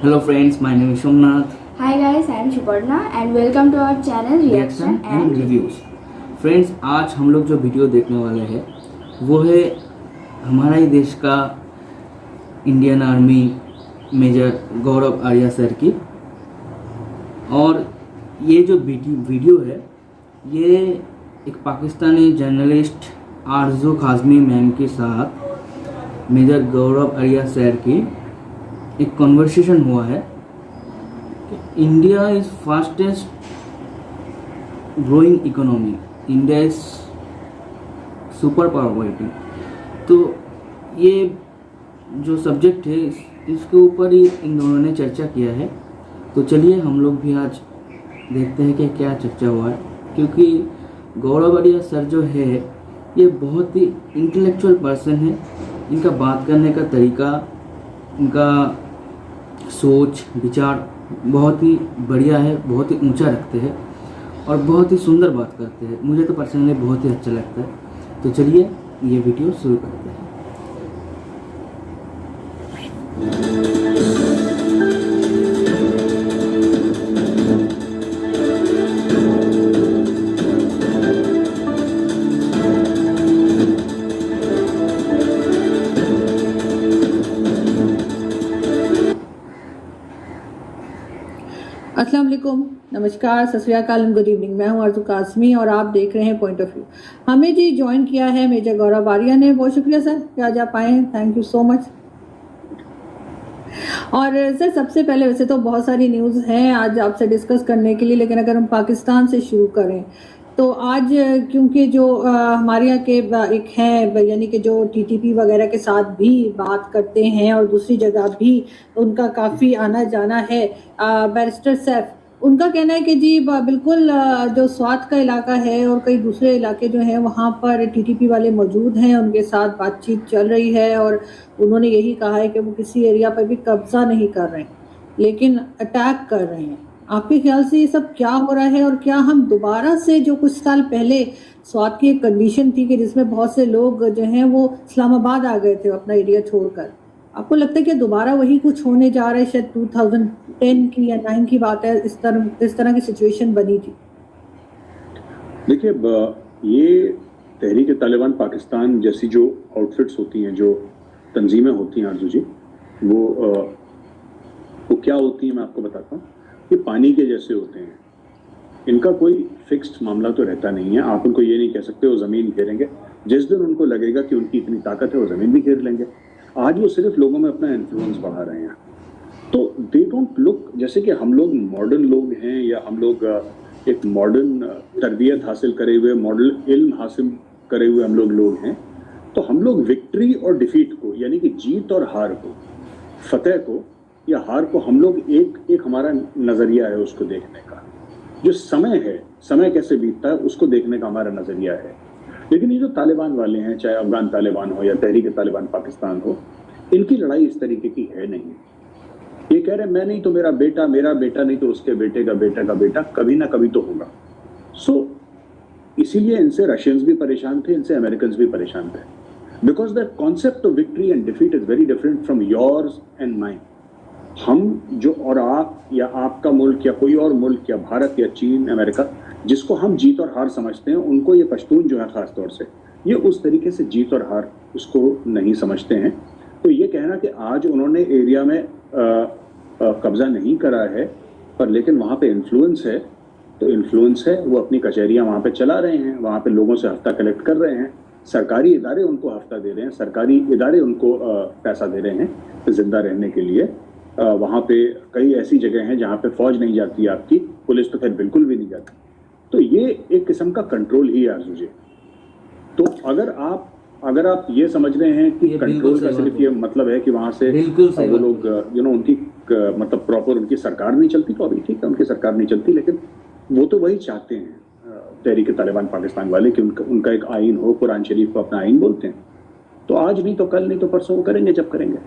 Hello friends, my name is Somnath. Hi guys, I am Shuparna and welcome to our channel Reaction and Reviews. Friends, आज हम लोग जो video देखने वाले हैं वो है हमारा ही देश का इंडियन आर्मी मेजर गौरव आर्या सर की। और ये जो वीडियो है ये एक पाकिस्तानी जर्नलिस्ट आरजू काज़मी मैम के साथ मेजर गौरव आर्या सर की एक कन्वर्सेशन हुआ है। India is fastest growing economy, India is super power. तो ये जो सब्जेक्ट है इसके ऊपर ही इन दोनों ने चर्चा किया है। तो चलिए हम लोग भी आज देखते हैं कि क्या चर्चा हुआ है, क्योंकि गौरव आर्या सर जो है ये बहुत ही इंटेलेक्चुअल पर्सन है। इनका बात करने का तरीका, इनका सोच विचार बहुत ही बढ़िया है, बहुत ही ऊंचा रखते हैं और बहुत ही सुंदर बात करते हैं। मुझे तो पर्सनली बहुत ही अच्छा लगता है। तो चलिए ये वीडियो शुरू करते हैं। अस्सलाम वालेकुम, नमस्कार, सत श्री अकाल एंड गुड इवनिंग। मैं हूं आरजू काज़मी और आप देख रहे हैं पॉइंट ऑफ व्यू। हमें जी ज्वाइन किया है मेजर गौरव आर्या ने। बहुत शुक्रिया सर कि आज आप आए हैं, थैंक यू सो मच। और सर सबसे पहले वैसे तो बहुत सारी न्यूज़ हैं आज आपसे डिस्कस करने के लिए, लेकिन अगर हम पाकिस्तान से शुरू करें तो आज क्योंकि जो हमारे यहाँ के एक हैं यानी कि जो टीटीपी वगैरह के साथ भी बात करते हैं और दूसरी जगह भी उनका काफ़ी आना जाना है, बैरिस्टर सैफ, उनका कहना है कि जी बिल्कुल जो स्वात का इलाका है और कई दूसरे इलाके जो हैं वहाँ पर टीटीपी वाले मौजूद हैं, उनके साथ बातचीत चल रही है और उन्होंने यही कहा है कि वो किसी एरिया पर भी कब्जा नहीं कर रहे हैं लेकिन अटैक कर रहे हैं। आपके ख्याल से ये सब क्या हो रहा है और क्या हम दोबारा से जो कुछ साल पहले स्वात की एक कंडीशन थी कि जिसमें बहुत से लोग जो हैं वो इस्लामाबाद आ गए थे अपना एरिया छोड़कर, आपको लगता है कि दोबारा वही कुछ होने जा रहा है? शायद 2010 की या 9 की बात है, इस तरह की सिचुएशन बनी थी। देखिए, ये तहरीक तालिबान पाकिस्तान जैसी जो आउटफिट्स होती हैं, जो तंजीमें होती हैं आरजू जी, वो क्या होती हैं मैं आपको बताता हूँ। ये पानी के जैसे होते हैं, इनका कोई फिक्स्ड मामला तो रहता नहीं है। आप उनको ये नहीं कह सकते वो ज़मीन घेरेंगे, जिस दिन उनको लगेगा कि उनकी इतनी ताकत है वो ज़मीन भी घेर लेंगे। आज वो सिर्फ लोगों में अपना इन्फ्लुएंस बढ़ा रहे हैं। तो दे डोंट लुक जैसे कि हम लोग मॉडर्न लोग हैं या हम लोग एक मॉडर्न तरबियत हासिल करे हुए, मॉडर्न इल्म हासिल करे हुए हम लोग हैं। तो हम लोग विक्ट्री और डिफीट को, यानी कि जीत और हार को, फतेह को या हार को, हम लोग एक हमारा नज़रिया है उसको देखने का। जो समय है, समय कैसे बीतता है उसको देखने का हमारा नज़रिया है। लेकिन ये जो तालिबान वाले हैं, चाहे अफगान तालिबान हो या तहरीक तालिबान पाकिस्तान हो, इनकी लड़ाई इस तरीके की है नहीं। ये कह रहे हैं मैं नहीं तो मेरा बेटा नहीं तो उसके बेटे का बेटा कभी ना कभी तो होगा। इसीलिए इनसे रशियंस भी परेशान थे, इनसे अमेरिकन्स भी परेशान थे, because the concept of victory and defeat is very different from yours and mine. हम जो, और आप या आपका मुल्क या कोई और मुल्क या भारत या चीन, अमेरिका, जिसको हम जीत और हार समझते हैं, उनको ये पश्तून जो है ख़ास तौर से ये उस तरीके से जीत और हार उसको नहीं समझते हैं। तो ये कहना कि आज उन्होंने एरिया में कब्ज़ा नहीं करा है पर लेकिन वहाँ पे इन्फ्लुएंस है, तो इन्फ्लुएंस है, वो अपनी कचहरियाँ वहाँ पे चला रहे हैं, वहाँ पे लोगों से हफ्ता कलेक्ट कर रहे हैं, सरकारी इदारे उनको हफ्ता दे रहे हैं, सरकारी इदारे उनको पैसा दे रहे हैं ज़िंदा रहने के लिए। वहाँ पे कई ऐसी जगह हैं जहाँ पे फौज नहीं जाती, आपकी पुलिस तो खैर बिल्कुल भी नहीं जाती। तो ये एक किस्म का कंट्रोल ही है आरजू जी। तो अगर आप ये समझ रहे हैं कि कंट्रोल का सिर्फ ये मतलब है कि वहाँ से वो लोग उनकी मतलब प्रॉपर उनकी सरकार नहीं चलती, तो अभी ठीक है उनकी सरकार नहीं चलती, लेकिन वो तो वही चाहते हैं तहरीक तालिबान पाकिस्तान वाले कि उनका एक आइन हो, कुरान शरीफ को अपना आइन बोलते हैं। तो आज नहीं तो कल नहीं तो परसों वो करेंगे जब करेंगे।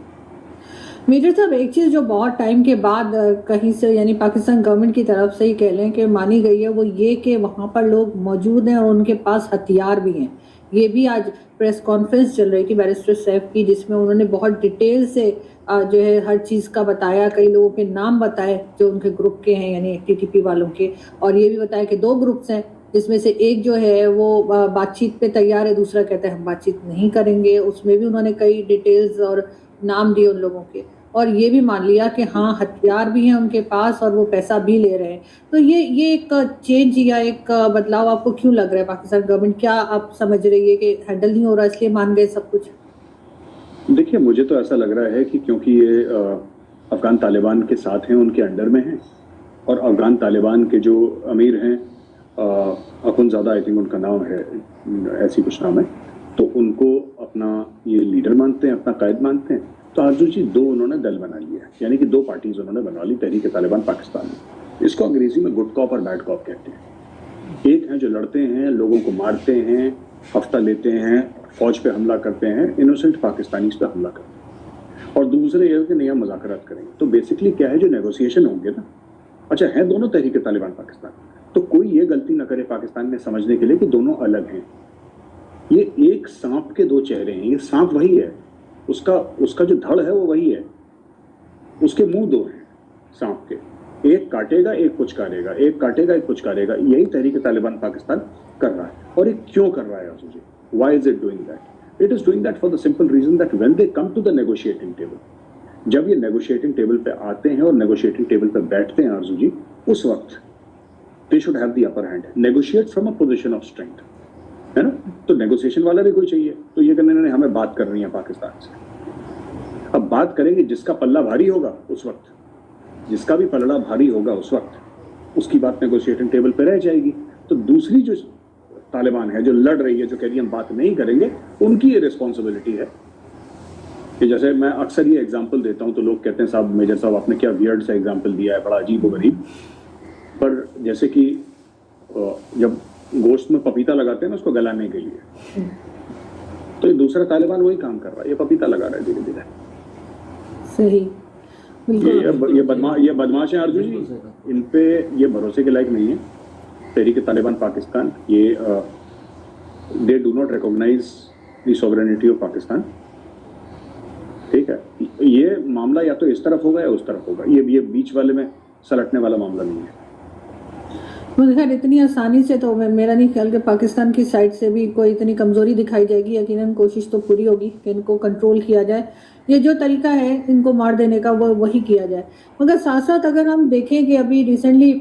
मेजर साहब, एक चीज़ जो बहुत टाइम के बाद कहीं से यानी पाकिस्तान गवर्नमेंट की तरफ से ही कह लें कि मानी गई है, वो ये कि वहाँ पर लोग मौजूद हैं और उनके पास हथियार भी हैं। ये भी आज प्रेस कॉन्फ्रेंस चल रही थी बैरिस्टर सैफ की, जिसमें उन्होंने बहुत डिटेल से जो है हर चीज़ का बताया, कई लोगों के नाम बताए जो उनके ग्रुप के हैं यानी टीटीपी वालों के, और ये भी बताया कि 2 ग्रुप्स हैं जिसमें से एक जो है वो बातचीत पे तैयार है, दूसरा कहता है हम बातचीत नहीं करेंगे। उसमें भी उन्होंने कई डिटेल्स और नाम दिए उन लोगों के, और ये भी मान लिया कि हाँ हथियार भी हैं उनके पास और वो पैसा भी ले रहे हैं। तो ये एक चेंज या एक बदलाव आपको क्यों लग रहा है पाकिस्तान गवर्नमेंट? क्या आप समझ रही है कि हैंडल नहीं हो रहा इसलिए मान गए सब कुछ? देखिए, मुझे तो ऐसा लग रहा है कि क्योंकि ये अफगान तालिबान के साथ हैं, उनके अंडर में हैं, और अफगान तालिबान के जो अमीर हैं अखुंज़ादा, आई थिंक उनका नाम है, ऐसी कुछ नाम है, तो उनको अपना ये लीडर मानते हैं, अपना कायद मानते हैं। तो आरजू जी 2 उन्होंने दल बना लिया, यानी कि 2 पार्टीज उन्होंने बनवा ली तहरीक तालिबान पाकिस्तान में। इसको अंग्रेजी में गुड कॉप और बैड कॉप कहते हैं। एक हैं जो लड़ते हैं, लोगों को मारते हैं, हफ्ता लेते हैं, फौज पे हमला करते हैं, इनोसेंट पाकिस्तानीज पे हमला करते हैं, और दूसरे ये कि नहीं हम मुज़ाकरात करेंगे। तो बेसिकली क्या है, जो नेगोशिएशन होंगे ना, अच्छा है दोनों तहरीक तालिबान पाकिस्तान, तो कोई ये गलती ना करे पाकिस्तान में समझने के लिए कि दोनों अलग हैं। ये एक सांप के 2 चेहरे हैं। ये सांप वही है, उसका जो धड़ है वो वही है, उसके मुंह 2 हैं सांप के, एक काटेगा एक पुचकारेगा, एक काटेगा एक पुचकारेगा। यही तहरीक तालिबान पाकिस्तान कर रहा है। और ये क्यों कर रहा है आरजू जी? Why is it doing that? It is doing that for the simple reason that when they come to the negotiating table, जब ये negotiating table पे आते हैं और negotiating table पे बैठते हैं आरजू जी, उस वक्त they should have the upper hand, negotiate from a position of strength, है ना? तो negotiation वाला भी कोई चाहिए। तो ये कहने ने हमें बात करनी है पाकिस्तान से। अब बात करेंगे, जिसका पल्ला भारी होगा उस वक्त, जिसका भी पल्ला भारी होगा उस वक्त, उसकी बात negotiating table पे रह जाएगी। तो दूसरी जो तालिबान है, जो लड़ रही है, जो कह रही है हम बात नहीं करेंगे, उनकी ये रिस्पॉन्सिबिलिटी है कि जैसे मैं अक्सर ये एग्जांपल देता हूं तो लोग कहते हैं साहब मेजर साहब आपने क्या वियर्ड सा एग्जांपल दिया है, बड़ा अजीब व गरीब। पर जैसे कि जब गोश्त में पपीता लगाते हैं ना उसको गलाने के लिए, तो ये दूसरा तालिबान वही काम कर रहा है, ये पपीता लगा रहा है धीरे धीरे। सही, ये बदमाश है अर्जुन जी, इन पे ये भरोसे के लायक नहीं है। तहरीक तालिबान पाकिस्तान, ये they do not recognise the sovereignty of Pakistan. ठीक है, ये मामला या तो इस तरफ होगा या उस तरफ होगा, ये बीच वाले में सलटने वाला मामला नहीं है। खैर इतनी आसानी से तो मेरा नहीं ख्याल कि पाकिस्तान की साइड से भी कोई इतनी कमजोरी दिखाई जाएगी। यकीनन कोशिश तो पूरी होगी कि इनको कंट्रोल किया जाए। ये जो तरीका है इनको मार देने का वो वही किया जाए। मगर साथ साथ अगर हम देखें कि अभी रिसेंटली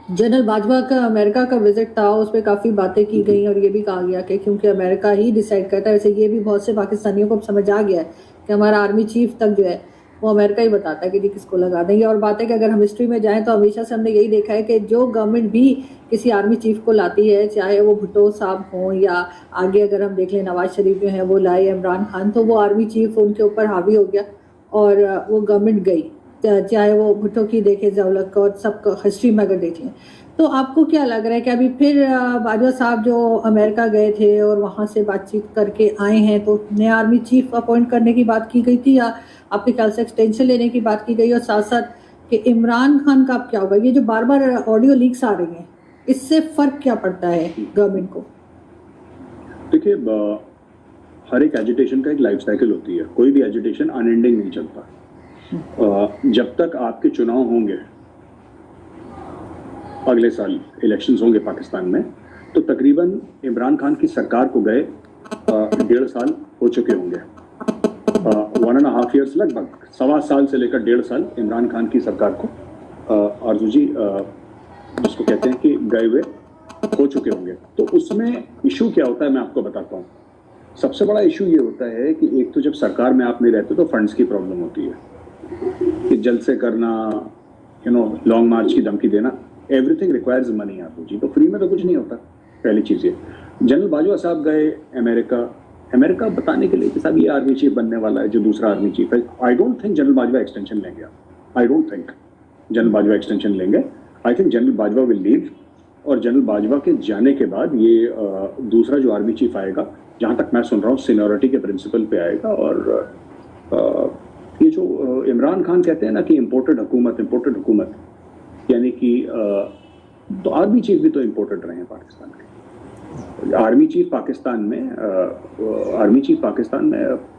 जनरल बाजवा का अमेरिका का विजिट था, उस पर काफ़ी बातें की गई और ये भी कहा गया कि क्योंकि अमेरिका ही डिसाइड करता है, वैसे ये भी बहुत से पाकिस्तानियों को समझ आ गया है कि हमारा आर्मी चीफ तक जो है वो अमेरिका ही बताता है कि जी किसको लगा देंगे। और बात है कि अगर हम हिस्ट्री में जाएं तो हमेशा से हमने यही देखा है कि जो गवर्नमेंट भी किसी आर्मी चीफ को लाती है, चाहे वो भुट्टो साहब हों या आगे अगर हम देख लें नवाज शरीफ जो है वो लाए इमरान खान, तो वो आर्मी चीफ उनके ऊपर हावी हो गया और वो गवर्नमेंट गई। चाहे वो भुट्टो की देखें, ज़वलक और सब हिस्ट्री में अगर देख लें। तो आपको क्या लग रहा है कि अभी फिर बाजवा साहब जो अमेरिका गए थे और वहाँ से बातचीत करके आए हैं, तो नया आर्मी चीफ अपॉइंट करने की बात की गई थी या आपके ख्याल से एक्सटेंशन लेने की बात की गई? और साथ साथ कि इमरान खान का अब क्या होगा? ये जो बार बार ऑडियो लीक्स आ रही हैं, इससे फ़र्क क्या पड़ता है गवर्नमेंट को? देखिए, हर एक एजिटेशन का एक लाइफ साइकिल होती है। कोई भी एजिटेशन अनएंडिंग नहीं चलता। जब तक आपके चुनाव होंगे, अगले साल इलेक्शंस होंगे पाकिस्तान में, तो तकरीबन इमरान खान की सरकार को गए 1.5 साल हो चुके होंगे। 1.5 years, लगभग 1.25 साल से लेकर 1.5 साल इमरान खान की सरकार को आरजू जी जिसको कहते हैं कि गए हुए हो चुके होंगे। तो उसमें इशू क्या होता है मैं आपको बताता हूँ। सबसे बड़ा इशू ये होता है कि एक तो जब सरकार में आप नहीं रहते तो फंड्स की प्रॉब्लम होती है कि जल्द से करना, लॉन्ग मार्च की धमकी देना, एवरीथिंग रिक्वायर्स मनी। आप जी तो फ्री में तो कुछ नहीं होता। पहली चीज़ ये, जनरल बाजवा साहब गए अमेरिका बताने के लिए कि साहब ये आर्मी चीफ बनने वाला है जो दूसरा आर्मी चीफ है। I don't think general Bajwa extension लेंगे। I don't think general Bajwa extension लेंगे। I think general Bajwa will leave, और जनरल बाजवा के जाने के बाद ये दूसरा जो आर्मी चीफ आएगा, जहाँ तक मैं सुन रहा हूँ सीनियरिटी के प्रिंसिपल पे आएगा। और ये जो इमरान खान कहते हैं ना कि इम्पोर्टेड हुकूमत, यानी कि तो आर्मी चीफ भी तो इम्पोर्टेड रहे हैं पाकिस्तान के। आर्मी चीफ पाकिस्तान में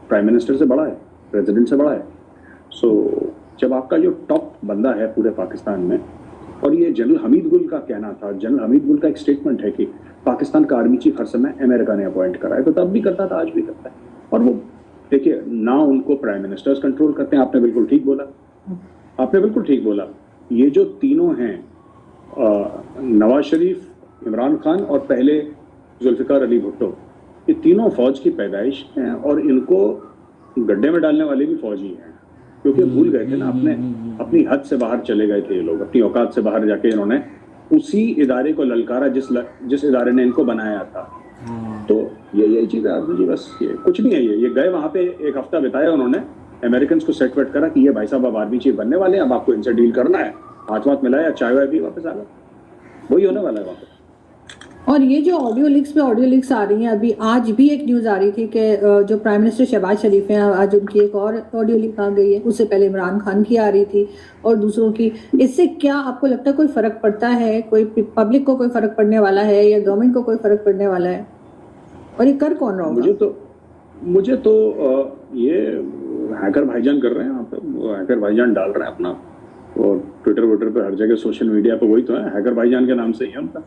प्राइम मिनिस्टर से बड़ा है, प्रेसिडेंट से बड़ा है। सो जब आपका जो टॉप बंदा है पूरे पाकिस्तान में, और ये जनरल हमीद गुल का कहना था, जनरल हमीद गुल का एक स्टेटमेंट है कि पाकिस्तान का आर्मी चीफ हर समय अमेरिका ने अपॉइंट करा है, तो तब भी करता था, आज भी करता है। और वो देखिए ना, उनको प्राइम मिनिस्टर्स कंट्रोल करते हैं। आपने बिल्कुल ठीक बोला। ये जो तीनों हैं, नवाज शरीफ, इमरान खान और पहले जुल्फिकार अली भुट्टो, ये तीनों फौज की पैदाइश हैं और इनको गड्ढे में डालने वाले भी फौजी हैं, क्योंकि भूल गए थे ना, अपनी हद से बाहर चले गए थे ये लोग, अपनी औकात से बाहर जाके इन्होंने उसी इदारे को ललकारा जिस इदारे ने इनको बनाया था। तो यही चीज है आदमी जी, बस ये कुछ नहीं है। ये गए वहां पे, एक हफ्ता बिताया उन्होंने, अमेरिकन को सेट वेट करा कि ये भाई साहब अब आर्मी चीफ बनने वाले हैं, अब आपको इनसे डील करना है, हाथ मिलाया, चाय वाय भी, वापस आ गए। वही होने वाला है वहां पे। और ये जो ऑडियो लीक्स आ रही हैं, अभी आज भी एक न्यूज़ आ रही थी कि जो प्राइम मिनिस्टर शहबाज शरीफ हैं, आज उनकी एक और ऑडियो लीक आ गई है। उससे पहले इमरान खान की आ रही थी और दूसरों की। इससे क्या आपको लगता है कोई फ़र्क पड़ता है? कोई पब्लिक को कोई फ़र्क पड़ने वाला है या गवर्नमेंट को कोई फ़र्क पड़ने वाला है? और ये कर कौन रहा होगा? मुझे तो ये हैकर भाईजान कर रहे हैं, हैकर भाईजान डाल रहे हैं अपना, और ट्विटर पे हर जगह सोशल मीडिया पे वही तो है, हैकर भाईजान के नाम से ही उनका,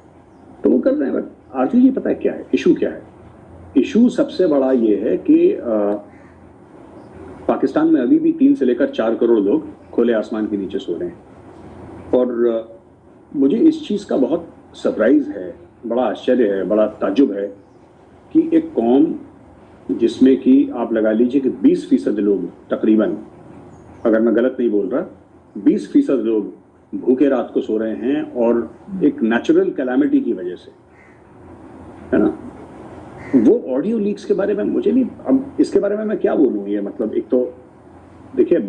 तो वो कर रहे हैं। बट आरती जी पता है क्या है इशू? क्या है इशू? सबसे बड़ा ये है कि पाकिस्तान में अभी भी 3 से लेकर 4 करोड़ लोग खुले आसमान के नीचे सो रहे हैं। और मुझे इस चीज़ का बहुत सरप्राइज है, बड़ा आश्चर्य है, बड़ा ताज्जुब है कि एक कौम जिसमें कि आप लगा लीजिए कि 20% लोग तकरीबन, अगर मैं गलत नहीं बोल रहा, 20% लोग भूखे रात को सो रहे हैं, और एक नेचुरल कैलामिटी की वजह से, है ना। वो ऑडियो लीक्स के बारे में मुझे नहीं, अब इसके बारे में मैं क्या बोलूँ? ये मतलब एक तो देखिए,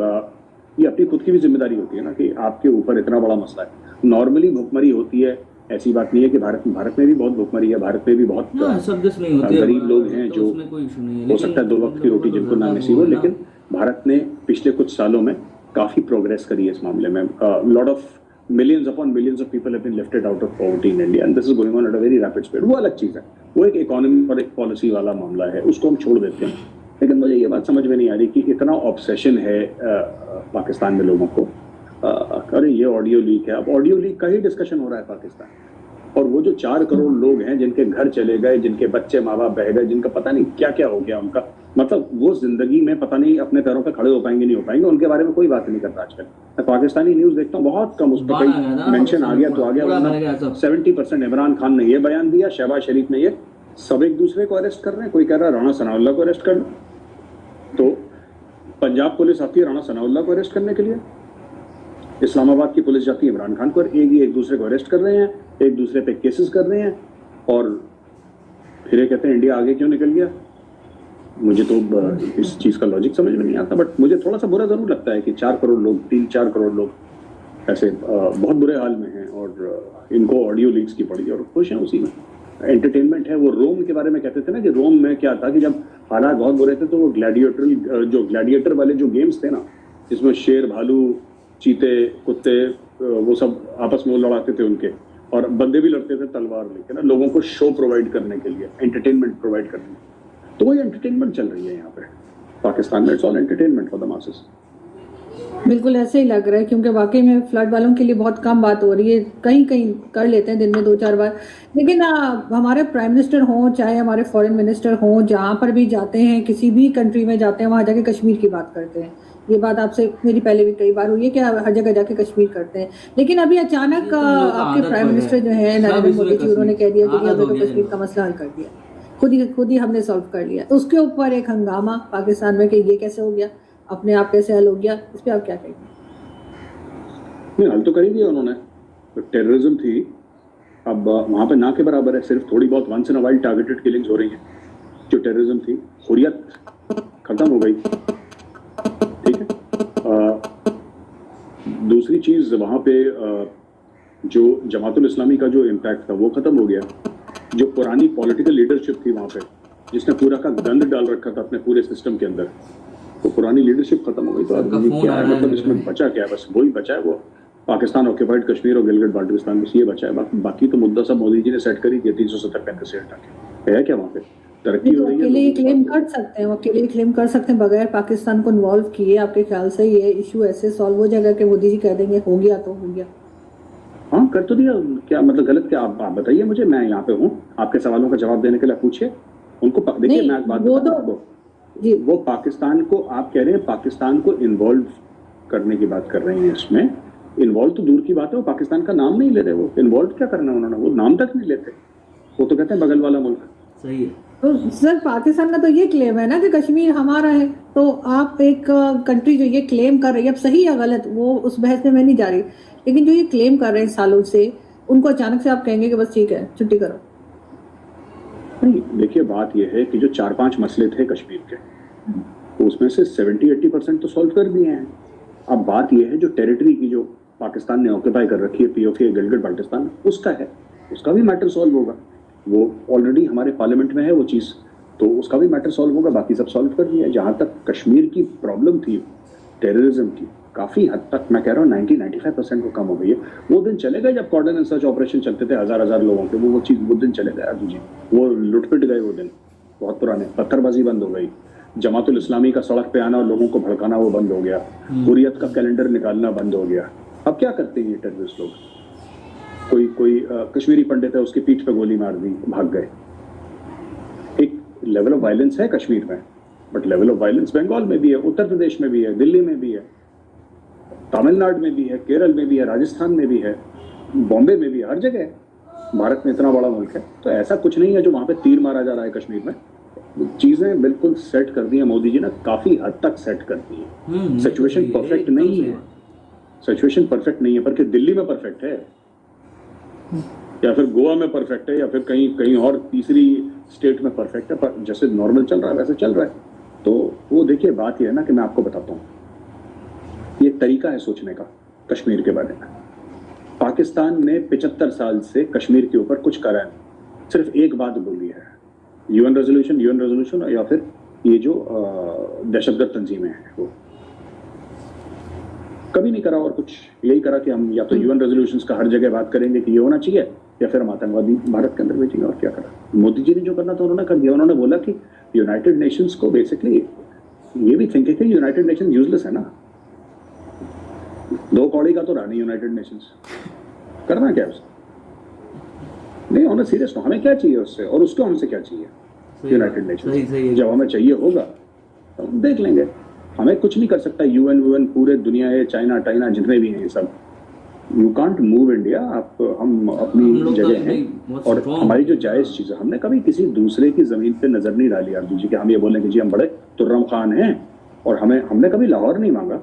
ये अपनी खुद की भी जिम्मेदारी होती है ना कि आपके ऊपर इतना बड़ा मसला है। नॉर्मली भुखमरी होती है, ऐसी बात नहीं है कि भारत में भी बहुत भुखमरी है, भारत में भी बहुत गरीब लोग हैं जो हो सकता है 2 वक्त की रोटी जिनको ना नसीब हो, लेकिन भारत ने पिछले कुछ सालों में काफी प्रोग्रेस करी है इस मामले में। Lot of millions upon millions of people have been lifted out of poverty in India, and this is going on at a very rapid speed. वो अलग चीज है, वो एक इकोनॉमी और एक पॉलिसी वाला मामला है, उसको हम छोड़ देते हैं। लेकिन मुझे ये बात समझ में नहीं आ रही कि इतना ऑब्सेशन है पाकिस्तान में लोगों को। अरे ये ऑडियो लीक है, अब ऑडियो लीक का ही डिस्कशन हो रहा है पाकिस्तान, और वो जो 4 करोड़ लोग हैं जिनके घर चले गए, जिनके बच्चे माँ बाप बह गए, जिनका पता नहीं क्या क्या हो गया उनका, मतलब वो जिंदगी में पता नहीं अपने पैरों पे खड़े हो पाएंगे नहीं हो पाएंगे, उनके बारे में कोई बात नहीं करता आजकल। मैं पाकिस्तानी न्यूज देखता हूँ बहुत कम, उस पर कहीं मेंशन आ गया तो आ गया। 70% इमरान खान ने ये बयान दिया, शहबाज शरीफ ने ये, सब एक दूसरे को अरेस्ट कर रहे हैं। कोई कह रहा है राणा सनाउल्लाह को अरेस्ट कर लो, तो पंजाब पुलिस आती है राणा सनाउल्लाह को अरेस्ट करने के लिए, इस्लामाबाद की पुलिस जाती है इमरान खान को, एक दूसरे को अरेस्ट कर रहे हैं, एक दूसरे पे केसेस कर रहे हैं, और फिर ये कहते हैं इंडिया आगे क्यों निकल गया। मुझे तो इस चीज का लॉजिक समझ में नहीं आता, बट मुझे थोड़ा सा बुरा जरूर लगता है कि 4 करोड़ लोग, 3-4 करोड़ लोग ऐसे बहुत बुरे हाल में हैं, और इनको ऑडियो लीक्स की पड़ी और खुश हैं उसी में। एंटरटेनमेंट है। वो रोम के बारे में कहते थे ना कि रोम में क्या था कि जब हालात बहुत बुरे थे तो वो ग्लैडिएटर वाले जो गेम्स थे ना, जिसमें शेर, भालू, चीते, कुत्ते, वो सब आपस में लड़ाते थे उनके, और बंदे भी लड़ते थे तलवार लेके ना, लोगों को शो प्रोवाइड करने के लिए, एंटरटेनमेंट प्रोवाइड करने के लिए। तो वही एंटरटेनमेंट चल रही है यहाँ पे पाकिस्तान में। It's all entertainment for the masses. बिल्कुल ऐसे ही लग रहा है, क्योंकि वाकई में फ्लड वालों के लिए बहुत कम बात हो रही है। कहीं कहीं कर लेते हैं दिन में 2-4 बार, लेकिन हमारे प्राइम मिनिस्टर हों चाहे हमारे फॉरेन मिनिस्टर हों, जहाँ पर भी जाते हैं, किसी भी कंट्री में जाते हैं, वहाँ जाके कश्मीर की बात करते हैं। ये बात आपसे मेरी पहले भी कई बार हुई है कि हर जगह जाके कश्मीर करते हैं, लेकिन अभी अचानक आपके प्राइम मिनिस्टर जो है नरेंद्र मोदी जी, उन्होंने कह दिया कि हमने तो कश्मीर का मसला हल कर दिया, खुद ही हमने सॉल्व कर लिया। उसके ऊपर एक हंगामा पाकिस्तान में कि ये कैसे हो गया, अपने आप कैसे हल हो गया, इस पर आप क्या कहेंगे? नहीं, हल तो कर ही दिया उन्होंने। तो टेररिज्म थी, अब वहाँ पे ना के बराबर है, सिर्फ थोड़ी बहुत once in a while targeted killings हो रही हैं। जो टेररिज्म थी, हुर्रियत खत्म हो गई, ठीक है। दूसरी चीज़ वहाँ पे जो जमातुल इस्लामी का जो इम्पैक्ट था वो खत्म हो गया। जो पुरानी पॉलिटिकल लीडरशिप थी वहाँ पे, जिसने पूरा का गंद डाल रखा था अपने पूरे सिस्टम के अंदर, तो पुरानी लीडरशिप खत्म हो गई। तो अब क्या है, मतलब इसमें बचा क्या है? बस वही बचा है, वो पाकिस्तान ऑक्यूपाइड कश्मीर और गिलगित बाल्टिस्तान में ये बचा है। बाकी तो मुद्दा सब मोदी जी ने सेट करी दिया 370 सीट तक है क्या वहाँ पे तरक्की तो हो रही है। अकेले ही क्लेम कर सकते हैं, वो अकेले ही क्लेम कर सकते हैं बगैर पाकिस्तान को इन्वॉल्व किए। आपके ख्याल से ये इशू ऐसे सॉल्व हो जाएगा कि मोदी जी कह देंगे हो गया तो हो गया? हाँ कर तो दिया, क्या मतलब गलत क्या? आप बताइए मुझे, मैं यहाँ पे हूँ, आपके सवालों का जवाब देने के लिए पूछिए उनको। देखिए मैं एक बात वो बताऊं तो आपको, जी वो पाकिस्तान को आप कह रहे हैं पाकिस्तान को इन्वॉल्व करने की बात कर रहे हैं इसमें। इन्वॉल्व तो दूर की बात है, वो पाकिस्तान का नाम नहीं ले रहे। वो इन्वॉल्व क्या करना है उन्होंने, वो नाम तक नहीं लेते। वो तो कहते हैं बगल वाला मुल्क। सही है। तो सर पाकिस्तान का तो ये क्लेम है ना कि कश्मीर हमारा है, तो आप एक कंट्री जो ये क्लेम कर रही है, अब सही या गलत वो उस बहस में मैं नहीं जा रही, लेकिन जो ये क्लेम कर रहे हैं सालों से, उनको अचानक से आप कहेंगे कि बस ठीक है छुट्टी करो? नहीं देखिए, बात यह है कि जो 4-5 मसले थे कश्मीर के, तो उसमें से 70-80% तो सॉल्व कर दिए हैं। अब बात यह है जो टेरिटरी की जो पाकिस्तान ने ऑक्यूपाई कर रखी है, पीओके गिलगित बाल्टिस्तान, उसका है, उसका भी मैटर सॉल्व होगा। वो ऑलरेडी हमारे पार्लियामेंट में है वो चीज़, तो उसका भी मैटर सॉल्व होगा। बाकी सब सॉल्व कर दिया है। जहाँ तक कश्मीर की प्रॉब्लम थी टेररिज्म की, काफ़ी हद तक मैं कह रहा हूँ 90-95% को कम हो गई है। वो दिन चले गए जब कॉर्डन एंड सर्च ऑपरेशन चलते थे हजार लोगों के, वो चीज़ वो दिन चले गए अभी जी। वो लुटपिट गए वो दिन, बहुत पुराने। पत्थरबाजी बंद हो गई, जमातुल इस्लामी का सड़क पे आना और लोगों को भड़काना वो बंद हो गया, हुर्रियत का कैलेंडर निकालना बंद हो गया। अब क्या करते हैं ये टेररिस्ट लोग? कोई कश्मीरी पंडित है, उसकी पीठ पे गोली मार दी, भाग गए। एक लेवल ऑफ वायलेंस है कश्मीर में, but level of violence Bengal में भी है, उत्तर प्रदेश में भी है, दिल्ली में भी है, तमिलनाडु में भी है, केरल में भी है, राजस्थान में भी है, बॉम्बे में भी है, हर जगह है। भारत में इतना बड़ा मुल्क है, तो ऐसा कुछ नहीं है जो वहां पे तीर मारा जा रहा है कश्मीर में। चीजें बिल्कुल सेट कर दी है मोदी जी ने, काफी हद तक सेट कर दी है। सिचुएशन परफेक्ट नहीं है, सिचुएशन परफेक्ट नहीं है, पर दिल्ली में परफेक्ट है या फिर गोवा में परफेक्ट है या फिर कहीं और तीसरी स्टेट में परफेक्ट है, पर जैसे नॉर्मल चल रहा है वैसे चल रहा है। तो वो देखिए, बात यह है ना कि मैं आपको बताता हूँ, ये तरीका है सोचने का कश्मीर के बारे में। पाकिस्तान ने 75 साल से कश्मीर के ऊपर कुछ करा नहीं, सिर्फ एक बात बोली है, यूएन रेजोल्यूशन या फिर ये जो दहशतगर्द तंजीमें हैं, वो कभी नहीं करा। और कुछ यही करा कि हम या तो यूएन रेजोल्यूशंस का हर जगह बात करेंगे कि ये होना चाहिए, या फिर हम आतंकवादी भारत के अंदर भेजेंगे। और क्या करा मोदी जी ने? जो करना था उन्होंने कर दिया। उन्होंने बोला कि यूनाइटेड नेशंस को बेसिकली ये भी थिंक है कि यूनाइटेड नेशन यूजलेस है ना, 2 कौड़ी का तो रहा नहीं यूनाइटेड नेशंस, करना क्या उससे? नहीं होना सीरियस, हमें क्या चाहिए उससे और उसको हमसे क्या चाहिए यूनाइटेड नेशन? जब हमें चाहिए होगा तो हम देख लेंगे। हमें कुछ नहीं कर सकता यूएन पूरे दुनिया है, चाइना जितने भी हैं ये सब। You can't move India. हम अपनी जगह हैं और हमारी जो जायज़ चीज़ है, हमने कभी किसी दूसरे की ज़मीन पे नज़र नहीं डाली। आप दीजिए कि हम ये बोलें कि जी हम बड़े तुर्रम खान हैं और हमने कभी लाहौर नहीं मांगा,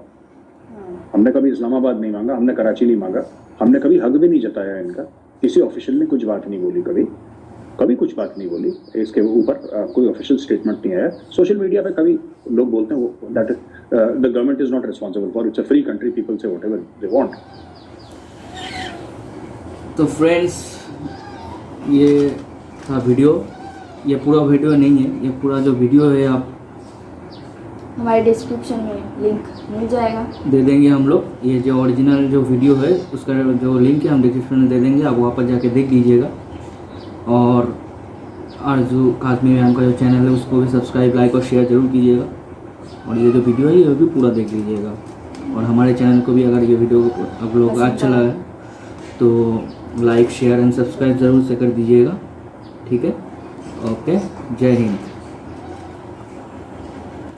हमने कभी इस्लामाबाद नहीं मांगा, हमने कराची नहीं मांगा, हमने कभी हक भी नहीं जताया इनका। किसी ऑफिशियल ने कुछ बात नहीं बोली, कभी कुछ बात नहीं बोली। इसके ऊपर कोई ऑफिशियल स्टेटमेंट नहीं आया। सोशल मीडिया पे कभी लोग बोलते हैं वो that the government is not responsible for, it's a free country, people say whatever they want. तो फ्रेंड्स, ये था वीडियो। ये पूरा वीडियो नहीं है, ये पूरा जो वीडियो है आप हमारे डिस्क्रिप्शन में लिंक मिल जाएगा, दे देंगे हम लोग। ये जो ओरिजिनल जो वीडियो है उसका जो लिंक है हम डिस्क्रिप्शन में दे देंगे, आप वहाँ पर जाके देख लीजिएगा। और आरजू काज़मी मैम का जो चैनल है उसको भी सब्सक्राइब, लाइक और शेयर जरूर कीजिएगा। और ये जो वीडियो है ये भी पूरा देख लीजिएगा। और हमारे चैनल को भी अगर ये वीडियो आप लोगों को अच्छा लगा तो लाइक शेयर एंड सब्सक्राइब ज़रूर से कर दीजिएगा, ठीक है? ओके, जय हिंद।